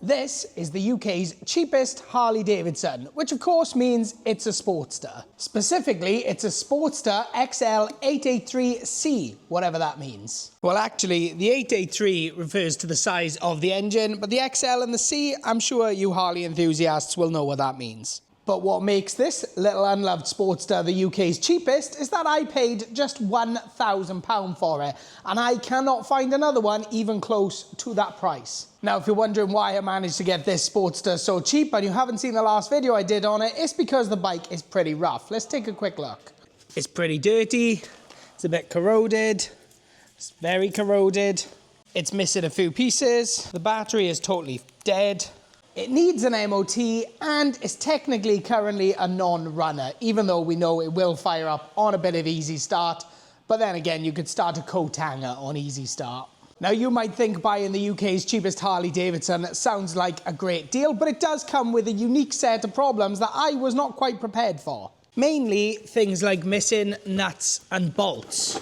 This is the UK's cheapest Harley Davidson, which of course means it's a Sportster. Specifically, it's a Sportster XL883C, whatever that means. Well, actually, the 883 refers to the size of the engine, but the XL and the C, I'm sure you Harley enthusiasts will know what that means. But what makes this little unloved Sportster the UK's cheapest is that I paid just £1,000 for it, and I cannot find another one even close to that price. Now, if you're wondering why I managed to get this Sportster so cheap and you haven't seen the last video I did on it, it's because the bike is pretty rough. Let's take a quick look. It's pretty dirty, it's a bit corroded, it's very corroded, it's missing a few pieces, the battery is totally dead. It needs an MOT and is technically currently a non-runner, even though we know it will fire up on a bit of easy start. But then again, you could start a coat hanger on easy start. Now, you might think buying the UK's cheapest Harley Davidson sounds like a great deal, but it does come with a unique set of problems that I was not quite prepared for. Mainly things like missing nuts and bolts.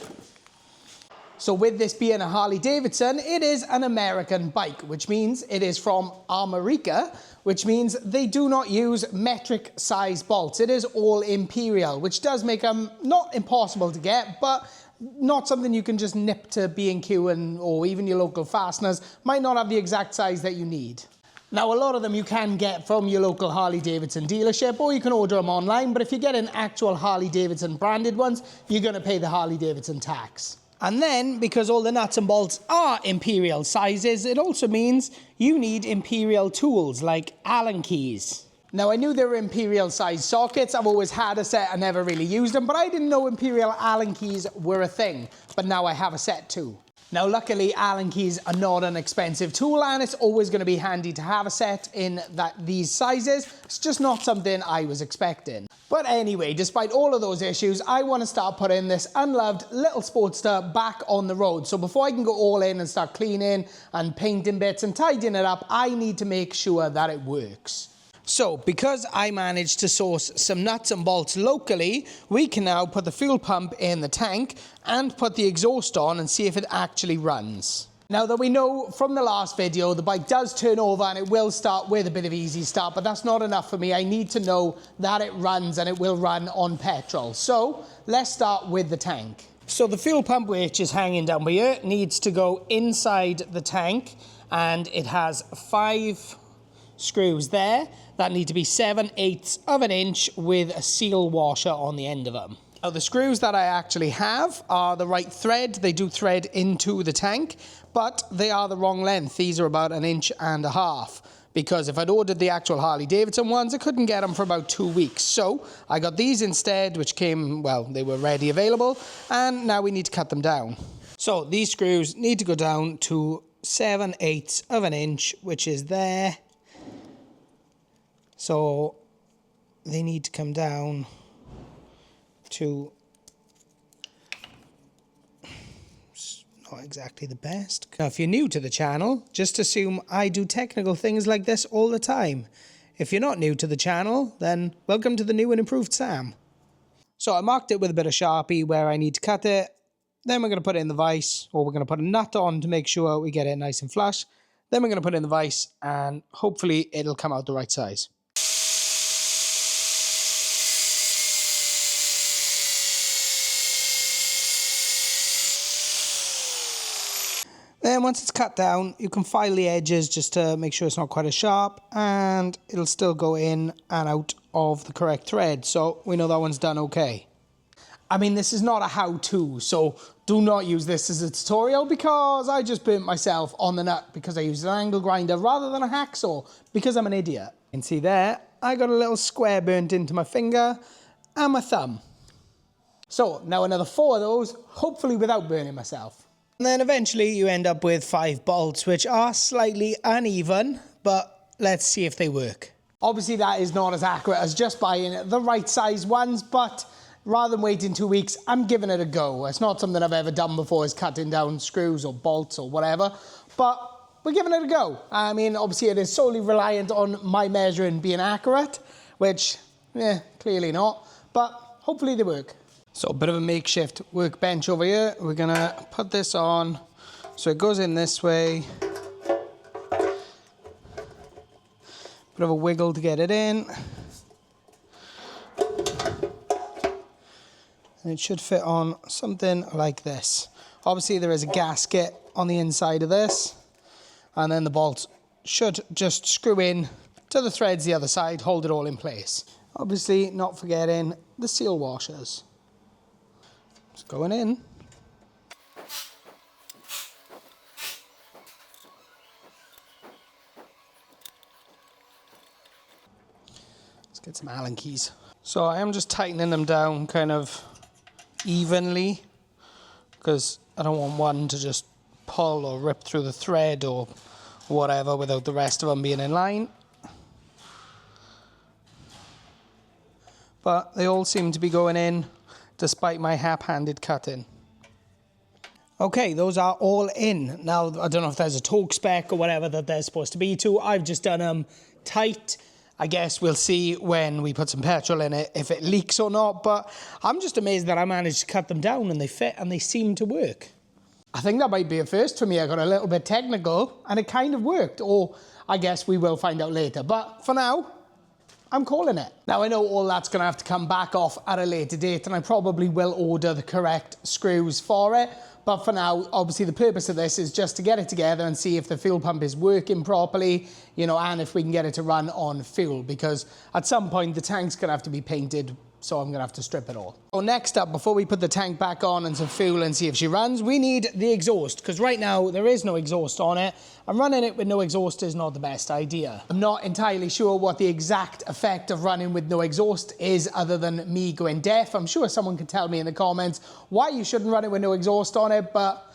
So with this being a Harley Davidson, it is an American bike, which means it is from America, which means they do not use metric size bolts. It is all imperial, which does make them not impossible to get, but not something you can just nip to B&Q or even your local fasteners. Might not have the exact size that you need. Now, a lot of them you can get from your local Harley Davidson dealership, or you can order them online, but if you're getting actual Harley Davidson branded ones, you're going to pay the Harley Davidson tax. And then, because all the nuts and bolts are imperial sizes, it also means you need imperial tools like Allen keys. Now, I knew there were imperial size sockets. I've always had a set, I never really used them, but I didn't know imperial Allen keys were a thing. But now I have a set too. Now, luckily, Allen keys are not an expensive tool, and it's always going to be handy to have a set in these sizes. It's just not something I was expecting. But anyway, despite all of those issues, I want to start putting this unloved little Sportster back on the road. So before I can go all in and start cleaning and painting bits and tidying it up, I need to make sure that it works. So, because I managed to source some nuts and bolts locally, we can now put the fuel pump in the tank and put the exhaust on and see if it actually runs. Now that we know from the last video, the bike does turn over and it will start with a bit of easy start, but that's not enough for me. I need to know that it runs and it will run on petrol. So, let's start with the tank. So the fuel pump, which is hanging down by here, needs to go inside the tank, and it has 5 screws there that need to be 7/8 of an inch with a seal washer on the end of them. Now, the screws that I actually have are the right thread. They do thread into the tank, but they are the wrong length. These are about 1.5 inches, because if I'd ordered the actual Harley Davidson ones, I couldn't get them for about 2 weeks. So I got these instead, which came, well, they were ready available, and now we need to cut them down. So these screws need to go down to 7/8 of an inch, which is there. So they need to come down to, not exactly the best. Now, if you're new to the channel, just assume I do technical things like this all the time. If you're not new to the channel, then welcome to the new and improved Sam. So I marked it with a bit of Sharpie where I need to cut it. Then we're going to put it in the vise, or we're going to put a nut on to make sure we get it nice and flush. Then we're going to put it in the vise, and hopefully it'll come out the right size. Then once it's cut down, you can file the edges just to make sure it's not quite as sharp, and it'll still go in and out of the correct thread, so we know that one's done okay. I mean, this is not a how-to, so do not use this as a tutorial, because I just burnt myself on the nut because I used an angle grinder rather than a hacksaw, because I'm an idiot. You can see there, I got a little square burnt into my finger and my thumb. So now another 4 of those, hopefully without burning myself. And then eventually you end up with 5 bolts, which are slightly uneven, but let's see if they work. Obviously that is not as accurate as just buying the right size ones, but rather than waiting 2 weeks, I'm giving it a go. It's not something I've ever done before, is cutting down screws or bolts or whatever, but we're giving it a go. I mean, obviously it is solely reliant on my measuring being accurate, which, clearly not, but hopefully they work. So a bit of a makeshift workbench over here. We're gonna put this on so it goes in this way. Bit of a wiggle to get it in. And it should fit on something like this. Obviously there is a gasket on the inside of this, and then the bolts should just screw in to the threads the other side, hold it all in place. Obviously not forgetting the seal washers. It's going in. Let's get some Allen keys. So I am just tightening them down kind of evenly, because I don't want one to just pull or rip through the thread or whatever without the rest of them being in line. But they all seem to be going in despite my hap-handed cutting. Okay, those are all in. Now, I don't know if there's a torque spec or whatever that they're supposed to be to. I've just done them tight. I guess we'll see when we put some petrol in it if it leaks or not, but I'm just amazed that I managed to cut them down and they fit and they seem to work. I think that might be a first for me. I got a little bit technical and it kind of worked, or I guess we will find out later. But for now, I'm calling it. Now I know all that's gonna have to come back off at a later date, and I probably will order the correct screws for it. But for now, obviously the purpose of this is just to get it together and see if the fuel pump is working properly, you know, and if we can get it to run on fuel, because at some point the tank's gonna have to be painted, so I'm gonna have to strip it all. So next up, before we put the tank back on and some fuel and see if she runs, we need the exhaust, because right now there is no exhaust on it, and running it with no exhaust is not the best idea. I'm not entirely sure what the exact effect of running with no exhaust is other than me going deaf. I'm sure someone can tell me in the comments why you shouldn't run it with no exhaust on it, but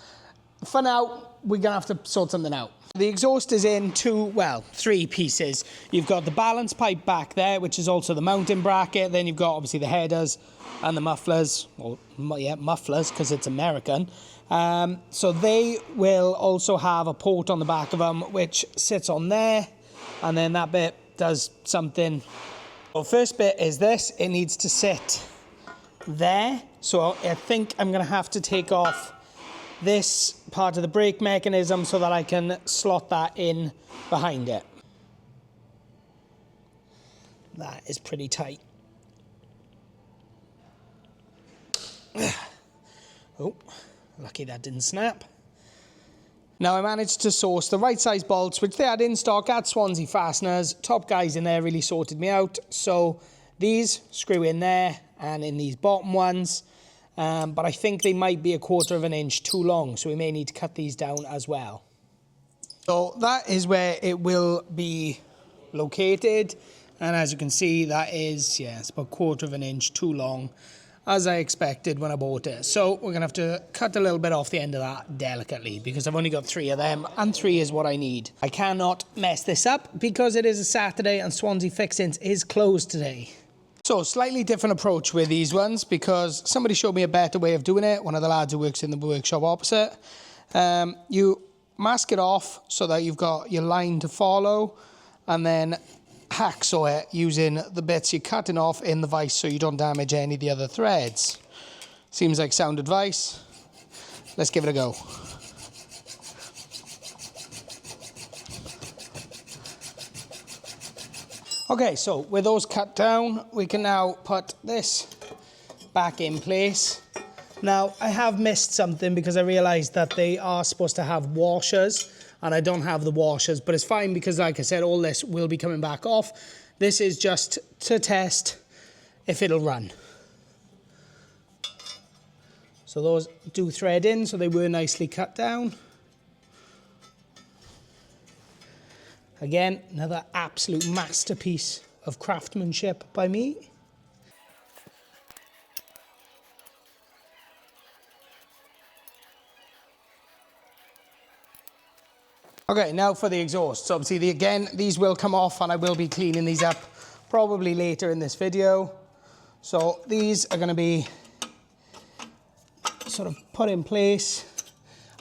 for now, we're gonna have to sort something out. The exhaust is in three pieces. You've got the balance pipe back there, which is also the mounting bracket. Then you've got obviously the headers and the mufflers. Well, yeah, mufflers, because it's American. So they will also have a port on the back of them, which sits on there. And then that bit does something. Well, first bit is this. It needs to sit there. So I think I'm going to have to take off this part of the brake mechanism so that I can slot that in behind it. That is pretty tight. Oh, lucky that didn't snap. Now I managed to source the right size bolts, which they had in stock at Swansea Fasteners. Top guys in there really sorted me out. So these screw in there and in these bottom ones. But I think they might be 1/4 of an inch too long, so we may need to cut these down as well. So that is where it will be located. And as you can see, that is, yeah, it's about 1/4 of an inch too long, as I expected when I bought it. So we're gonna have to cut a little bit off the end of that delicately, because I've only got 3 of them, and 3 is what I need. I cannot mess this up because it is a Saturday and Swansea Fixings is closed today. So, slightly different approach with these ones, because somebody showed me a better way of doing it, one of the lads who works in the workshop opposite. You mask it off so that you've got your line to follow, and then hacksaw it using the bits you're cutting off in the vise so you don't damage any of the other threads. Seems like sound advice. Let's give it a go. Okay, so with those cut down, we can now put this back in place. Now, I have missed something because I realized that they are supposed to have washers, and I don't have the washers, but it's fine because, like I said, all this will be coming back off. This is just to test if it'll run. So those do thread in, so they were nicely cut down. Again, another absolute masterpiece of craftsmanship by me. Okay, now for the exhaust. So obviously, again, these will come off and I will be cleaning these up probably later in this video. So these are going to be sort of put in place.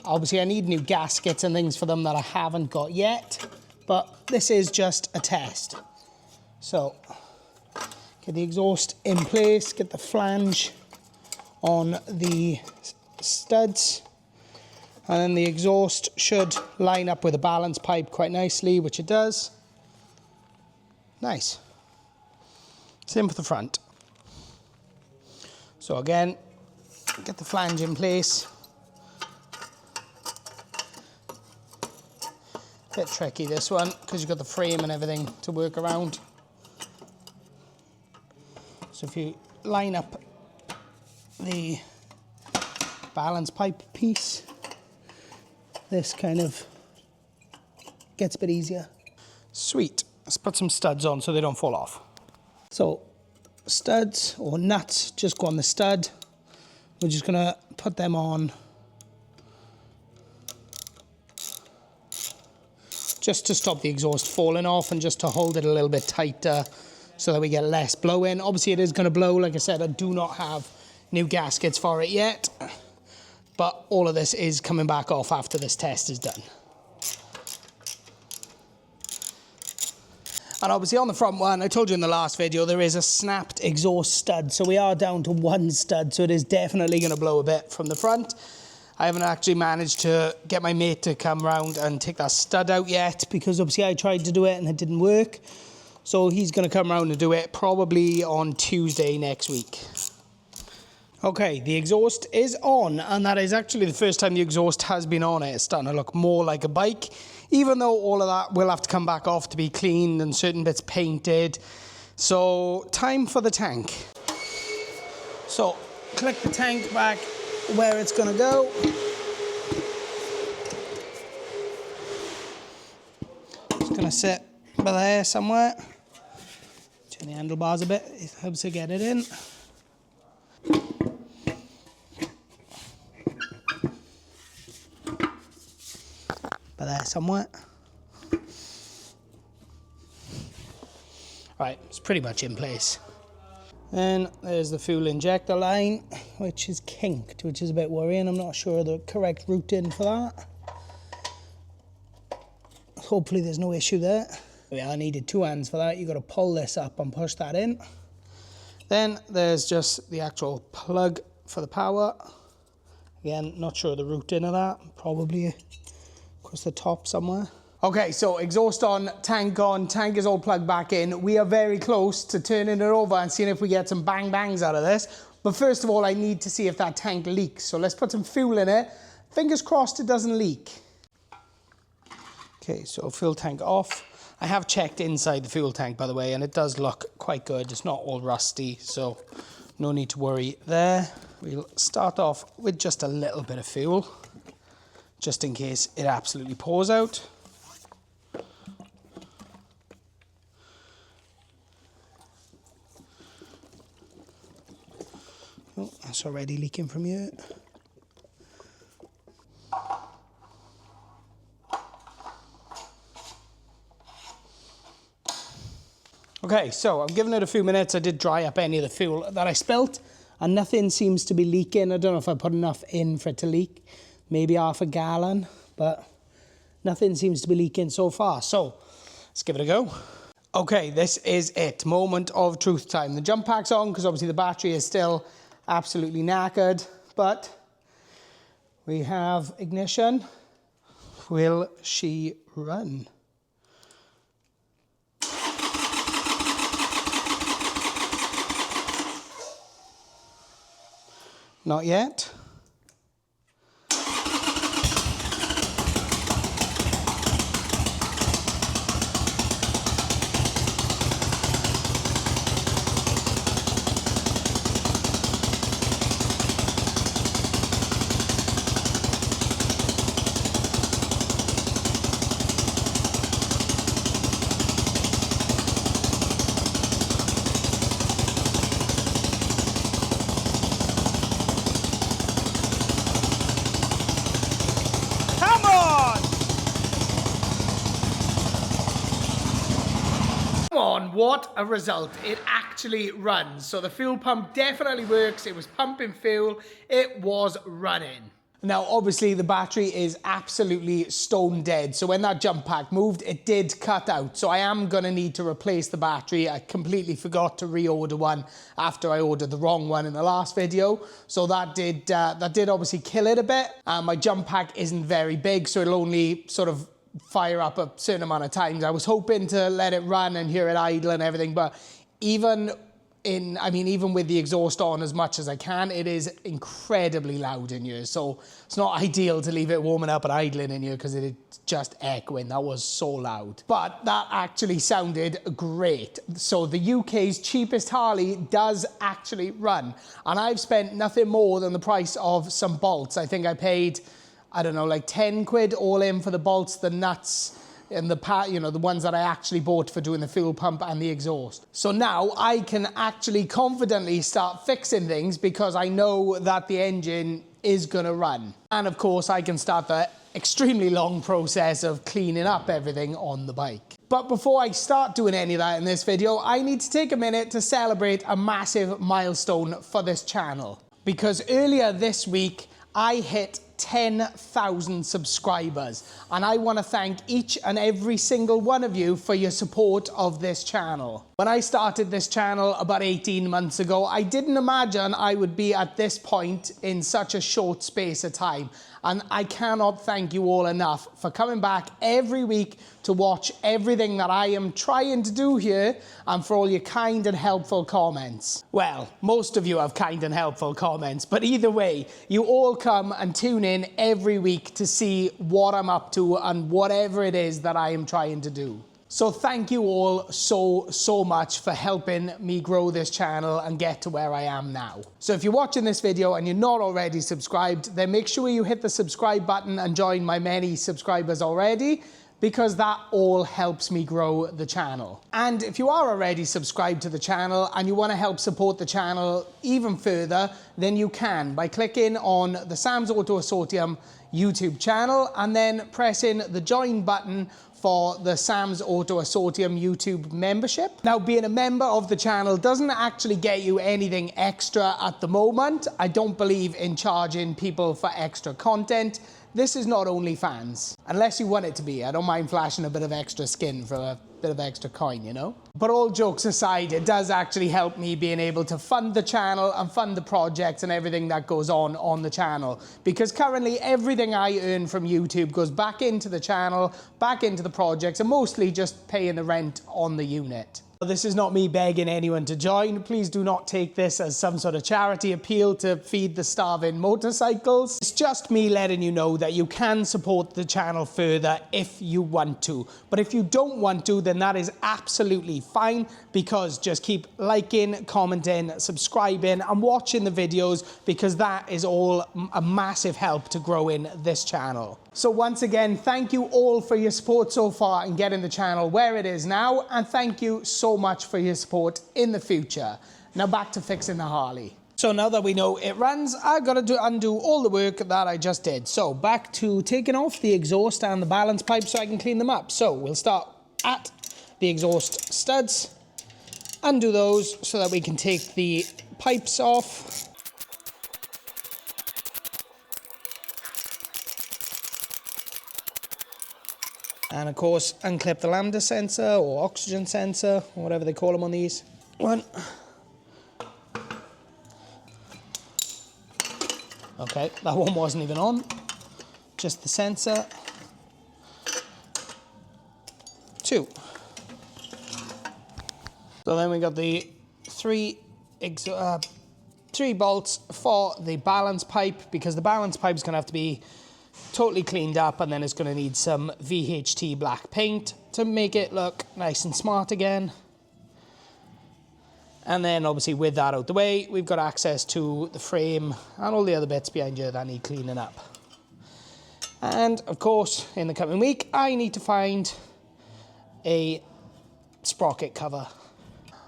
Obviously, I need new gaskets and things for them that I haven't got yet. But this is just a test. So, get the exhaust in place, get the flange on the studs, and then the exhaust should line up with the balance pipe quite nicely, which it does. Nice. Same for the front. So again, get the flange in place. Bit tricky this one, because you've got the frame and everything to work around. So if you line up the balance pipe piece, this kind of gets a bit easier. Sweet. Let's put some studs on so they don't fall off. So studs or nuts just go on the stud. We're just gonna put them on just to stop the exhaust falling off and just to hold it a little bit tighter so that we get less blow in. Obviously it is gonna blow. Like I said, I do not have new gaskets for it yet, but all of this is coming back off after this test is done. And obviously on the front one, I told you in the last video, there is a snapped exhaust stud. So we are down to one stud, so it is definitely gonna blow a bit from the front. I haven't actually managed to get my mate to come round and take that stud out yet, because obviously I tried to do it and it didn't work. So he's gonna come round and do it probably on Tuesday next week. Okay, the exhaust is on, and that is actually the first time the exhaust has been on it. It's starting to look more like a bike, even though all of that will have to come back off to be cleaned and certain bits painted. So, time for the tank. So, click the tank back where it's gonna go. It's gonna sit by there somewhere. Turn the handlebars a bit, it helps to get it in. By there somewhere. Right, it's pretty much in place. Then there's the fuel injector line, which is kinked, which is a bit worrying. I'm not sure the correct routing for that. Hopefully there's no issue there. Yeah, I needed 2 hands for that. You've got to pull this up and push that in. Then there's just the actual plug for the power. Again, not sure the routing of that. Probably across the top somewhere. Okay, so exhaust on, tank is all plugged back in. We are very close to turning it over and seeing if we get some bang bangs out of this. But first of all, I need to see if that tank leaks. So let's put some fuel in it. Fingers crossed it doesn't leak. Okay, so fuel tank off. I have checked inside the fuel tank, by the way, and it does look quite good. It's not all rusty, so no need to worry there. We'll start off with just a little bit of fuel, just in case it absolutely pours out. Oh, that's already leaking from here. Okay, so I'm giving it a few minutes. I did dry up any of the fuel that I spilt, and nothing seems to be leaking. I don't know if I put enough in for it to leak, maybe half a gallon, but nothing seems to be leaking so far. So let's give it a go. Okay, this is it. Moment of truth time. The jump pack's on because obviously the battery is still absolutely knackered, but we have ignition. Will she run? Not yet. What a result. It actually runs. So the fuel pump definitely works. It was pumping fuel. It was running. Now, obviously, the battery is absolutely stone dead. So when that jump pack moved, it did cut out. So I am going to need to replace the battery. I completely forgot to reorder one after I ordered the wrong one in the last video. So that did obviously kill it a bit. My jump pack isn't very big, so it'll only sort of fire up a certain amount of times. I was hoping to let it run and hear it idle and everything, but even with the exhaust on as much as I can, it is incredibly loud in here. So it's not ideal to leave it warming up and idling in here because it's just echoing. That was so loud. But that actually sounded great. So the UK's cheapest Harley does actually run. And I've spent nothing more than the price of some bolts. I think I paid, I don't know, like 10 quid all in for the bolts, the nuts, and the ones that I actually bought for doing the fuel pump and the exhaust. So now I can actually confidently start fixing things because I know that the engine is gonna run. And of course I can start the extremely long process of cleaning up everything on the bike. But before I start doing any of that in this video, I need to take a minute to celebrate a massive milestone for this channel. Because earlier this week, I hit 10,000 subscribers, and I want to thank each and every single one of you for your support of this channel. When I started this channel about 18 months ago, I didn't imagine I would be at this point in such a short space of time. And I cannot thank you all enough for coming back every week to watch everything that I am trying to do here, and for all your kind and helpful comments. Well, most of you have kind and helpful comments, but either way, you all come and tune in every week to see what I'm up to and whatever it is that I am trying to do. So thank you all so much for helping me grow this channel and get to where I am now. So if you're watching this video and you're not already subscribed, then make sure you hit the subscribe button and join my many subscribers already, because that all helps me grow the channel. And if you are already subscribed to the channel and you want to help support the channel even further, then you can by clicking on the Sam's Auto Assortium YouTube channel and then pressing the join button for the Sam's Auto Assortium YouTube membership. Now, being a member of the channel doesn't actually get you anything extra at the moment. I don't believe in charging people for extra content. This is not OnlyFans, unless you want it to be. I don't mind flashing a bit of extra skin for a bit of extra coin, you know? But all jokes aside, it does actually help me being able to fund the channel and fund the projects and everything that goes on the channel. Because currently everything I earn from YouTube goes back into the channel, back into the projects, and mostly just paying the rent on the unit. This is not me begging anyone to join. Please do not take this as some sort of charity appeal to feed the starving motorcycles. It's just me letting you know that you can support the channel further if you want to. But if you don't want to, then that is absolutely fine, because just keep liking, commenting, subscribing, and watching the videos, because that is all a massive help to growing this channel. So once again, thank you all for your support so far in getting the channel where it is now, and thank you so much for your support in the future. Now back to fixing the Harley. So now that we know it runs, I've got to undo all the work that I just did. So back to taking off the exhaust and the balance pipe so I can clean them up. So we'll start at the exhaust studs, undo those so that we can take the pipes off. And of course, unclip the lambda sensor or oxygen sensor, or whatever they call them on these. One. Okay, that one wasn't even on. Just the sensor. Two. So then we got the three bolts for the balance pipe, because the balance pipe is going to have to be totally cleaned up, and then it's going to need some VHT black paint to make it look nice and smart again. And then obviously with that out the way, we've got access to the frame and all the other bits behind here that need cleaning up. And of course, in the coming week, I need to find a sprocket cover.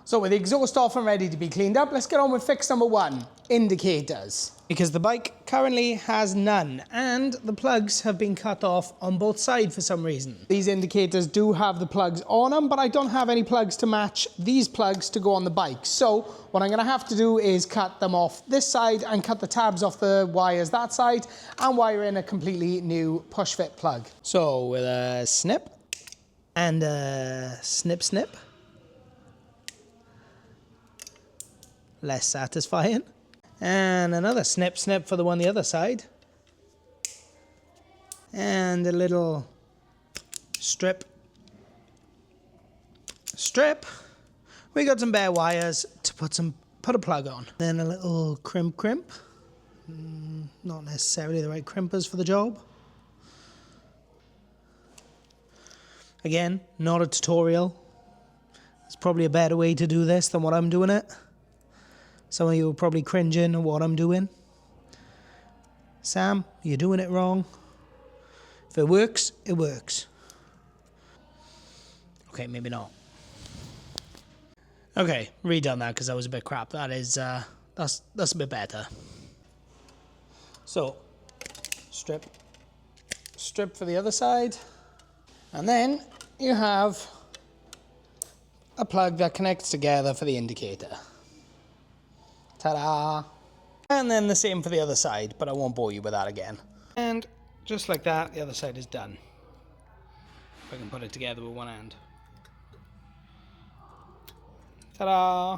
So with the exhaust off and ready to be cleaned up, let's get on with fix number one, indicators. Because the bike currently has none, and the plugs have been cut off on both sides for some reason. These indicators do have the plugs on them, but I don't have any plugs to match these plugs to go on the bike. So what I'm gonna have to do is cut them off this side and cut the tabs off the wires that side and wire in a completely new push fit plug. So with a snip and a snip snip. Less satisfying. And another snip snip for the one the other side. And a little strip, strip. We got some bare wires to put a plug on. Then a little crimp. Not necessarily the right crimpers for the job. Again, not a tutorial. There's probably a better way to do this than what I'm doing it. Some of you are probably cringing at what I'm doing. Sam, you're doing it wrong. If it works, it works. Okay, maybe not. Okay, redone that because that was a bit crap. That is, that's a bit better. So, strip for the other side. And then you have a plug that connects together for the indicator. Ta-da! And then the same for the other side, but I won't bore you with that again. And just like that, the other side is done. If I can put it together with one hand. Ta-da!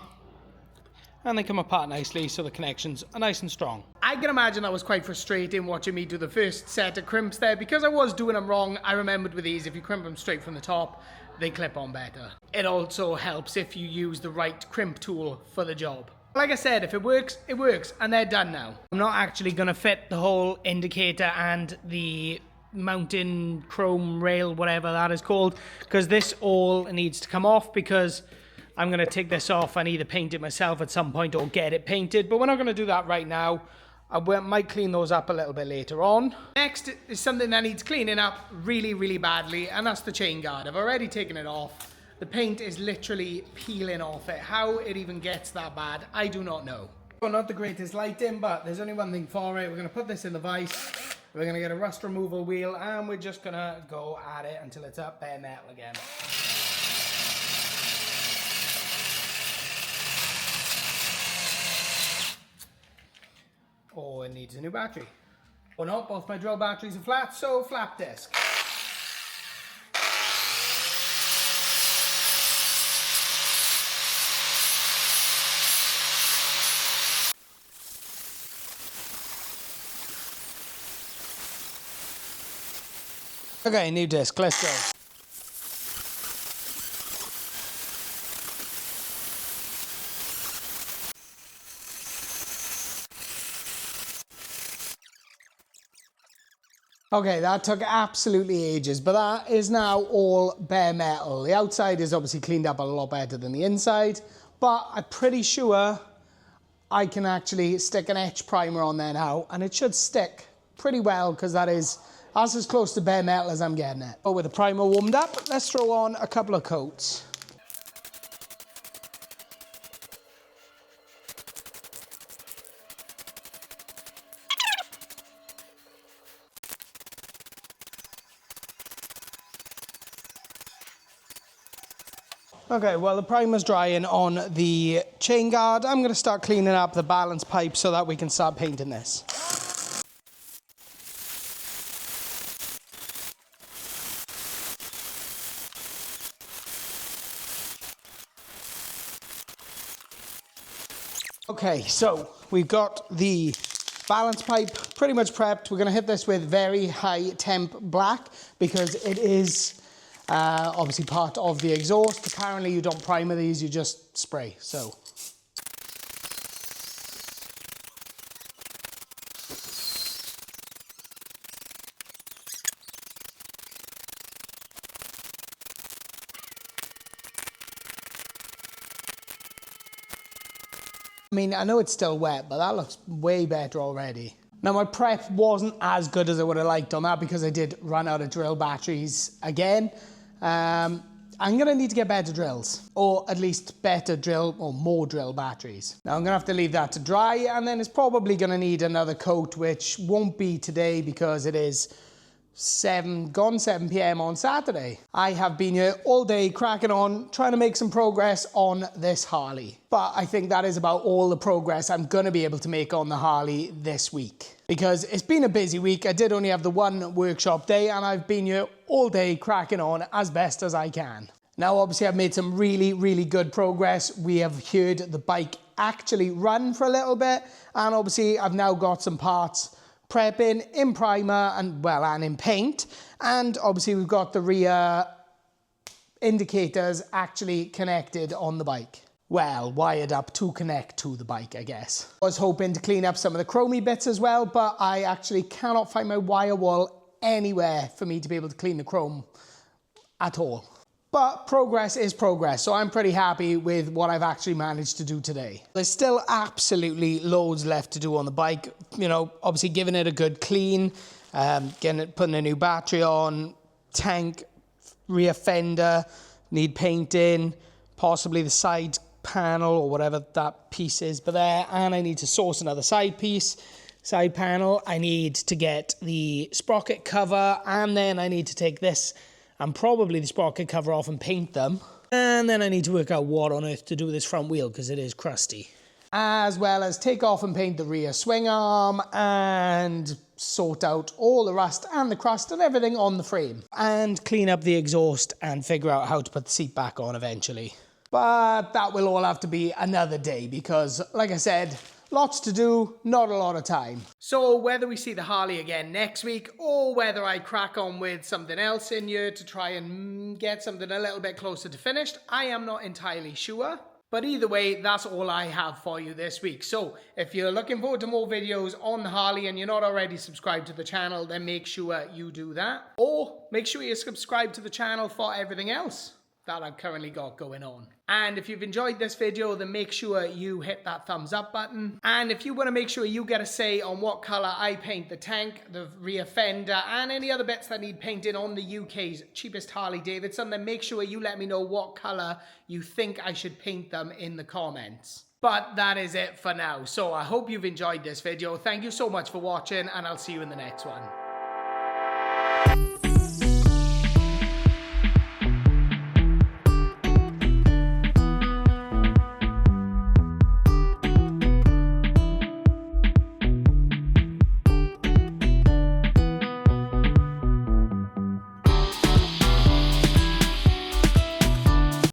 And they come apart nicely, so the connections are nice and strong. I can imagine that was quite frustrating watching me do the first set of crimps there. Because I was doing them wrong, I remembered with these, if you crimp them straight from the top, they clip on better. It also helps if you use the right crimp tool for the job. Like I said, if it works, and they're done now. I'm not actually gonna fit the whole indicator and the mountain chrome rail, whatever that is called, because this all needs to come off, because I'm gonna take this off and either paint it myself at some point or get it painted, but we're not gonna do that right now. I might clean those up a little bit later on. Next is something that needs cleaning up really, really badly, and that's the chain guard. I've already taken it off. The paint is literally peeling off it. How it even gets that bad, I do not know. Well, not the greatest lighting, but there's only one thing for it. We're gonna put this in the vise. We're gonna get a rust removal wheel, and we're just gonna go at it until it's up bare metal again. Oh, it needs a new battery. Or not, both my drill batteries are flat, so flap disc. Okay, new disc, let's go. Okay, that took absolutely ages, but that is now all bare metal. The outside is obviously cleaned up a lot better than the inside, but I'm pretty sure I can actually stick an etch primer on there now, and it should stick pretty well, because that's as close to bare metal as I'm getting it. But with the primer warmed up, let's throw on a couple of coats. Okay, well, the primer's drying on the chain guard. I'm going to start cleaning up the balance pipe so that we can start painting this. Okay, so we've got the balance pipe pretty much prepped. We're going to hit this with very high temp black because it is obviously part of the exhaust. Apparently you don't primer these, you just spray. So I mean, I know it's still wet, but that looks way better already. Now, my prep wasn't as good as I would have liked on that because I did run out of drill batteries again. I'm gonna need to get better drills, or at least better drill or more drill batteries. Now, I'm gonna have to leave that to dry, and then it's probably gonna need another coat, which won't be today because it is 7 p.m. on Saturday. I have been here all day cracking on, trying to make some progress on this Harley. But I think that is about all the progress I'm gonna be able to make on the Harley this week. Because it's been a busy week. I did only have the one workshop day, and I've been here all day cracking on as best as I can. Now, obviously, I've made some really, really good progress. We have heard the bike actually run for a little bit, and obviously, I've now got some parts prepping, in primer, and in paint. And obviously we've got the rear indicators actually connected on the bike. Well, wired up to connect to the bike, I guess. I was hoping to clean up some of the chromey bits as well, but I actually cannot find my wire wall anywhere for me to be able to clean the chrome at all. But progress is progress, so I'm pretty happy with what I've actually managed to do today. There's still absolutely loads left to do on the bike. You know, obviously giving it a good clean, putting a new battery on, tank, rear fender, need painting, possibly the side panel or whatever that piece is there, and I need to source another side panel. I need to get the sprocket cover, and then I need to take this and probably the sprocket cover off and paint them. And then I need to work out what on earth to do with this front wheel because it is crusty. As well as take off and paint the rear swing arm and sort out all the rust and the crust and everything on the frame. And clean up the exhaust and figure out how to put the seat back on eventually. But that will all have to be another day because, like I said, lots to do, not a lot of time. So whether we see the Harley again next week or whether I crack on with something else in here to try and get something a little bit closer to finished, I am not entirely sure. But either way, that's all I have for you this week. So if you're looking forward to more videos on the Harley and you're not already subscribed to the channel, then make sure you do that. Or make sure you subscribe to the channel for everything else that I've currently got going on. And if you've enjoyed this video, then make sure you hit that thumbs up button. And if you want to make sure you get a say on what color I paint the tank, the rear fender, and any other bits that need painting on the UK's cheapest Harley Davidson, then make sure you let me know what color you think I should paint them in the comments. But that is it for now. So I hope you've enjoyed this video. Thank you so much for watching, and I'll see you in the next one.